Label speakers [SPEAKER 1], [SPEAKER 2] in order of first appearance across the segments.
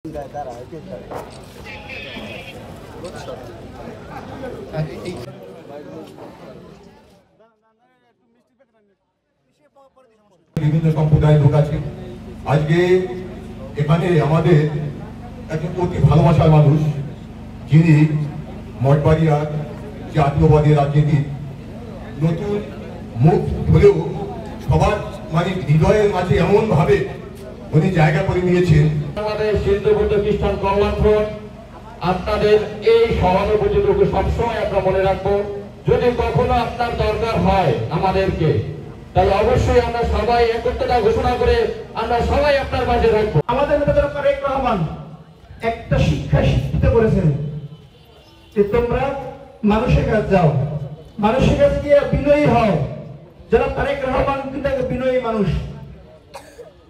[SPEAKER 1] বিভিন্ন সম্প্রদায় লোক আছে। আজকে এখানে আমাদের একজন অতি ভালোবাসার মানুষ, যিনি মঠবাড়িয়ার জাতীয়বাদী রাজনীতির নতুন মুখ হলেও সবার হৃদয়ের মাঝে এমন ভাবে উনি জায়গা করে নিয়েছেন।
[SPEAKER 2] আমাদের সিন্ধু বৌদ্ধ খ্রিস্টান কল্যাণ ফ্রন্ট আপনাদের এই সহানুভূতিটুকু সবসময় আমরা মনে রাখবো। যদি কখনো আপনার দরকার হয় আমাদেরকে, তাহলে অবশ্যই আমরা সবাই একত্রতা ঘোষণা করে আমরা সবাই আপনার মাঝে রাখবো।
[SPEAKER 3] আমাদের নেতা তারেক রহমান একটা শিক্ষা শিক্ষিত করেছেন যে তোমরা মানুষের কাছে যাও, মানুষের কাছে গিয়ে বিনয়ী হও। যারা তারেক রহমান কিন্তু বিনয়ী মানুষ,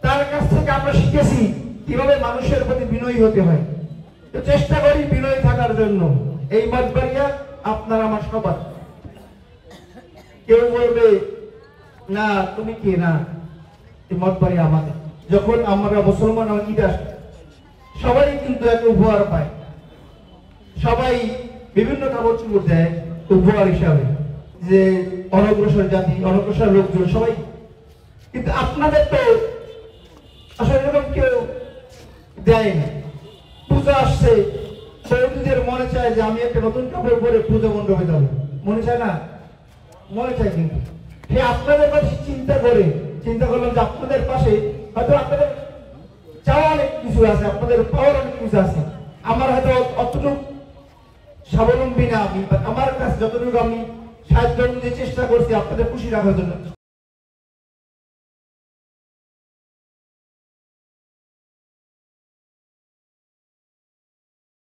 [SPEAKER 3] তার কাছ থেকে আমরা শিখেছি কিভাবে মানুষের প্রতি বিনয়ী হতে হয়। তো চেষ্টা করি বিনয়ী থাকার জন্য। এই মঠবাড়িয়া আপনার আমার সবার। কেউ বলবে না তুমি কে, না এই মঠবাড়িয়া আমাদের। যখন আমরা মুসলমান ঈদ আসে সবাই কিন্তু একটা উপহার পায়, সবাই বিভিন্ন কাপড় চোপড় দেয় উপহার হিসাবে, যে অনগ্রসর জাতি অনগ্রসর লোকজন সবাই। কিন্তু আপনাদের তো আসলে এরকম কেউ দেয় না। পূজা আসছে, সৌদিদের মনে চায় যে আমি একটা নতুন কাপড় পরে পূজা মণ্ডপে যাবো, মনে চায় না? মনে চায়। কিন্তু সে আপনাদের পাশে চিন্তা করলাম যে আপনাদের পাশে হয়তো আপনাদের চাওয়া অনেক কিছু আছে, আপনাদের পাওয়ার অনেক কিছু আছে। আমার হয়তো অতটুকু স্বাবলম্বী না আমি, আমার কাছে যতটুকু আমি সাহায্য চেষ্টা করছি আপনাদের খুশি রাখার জন্য।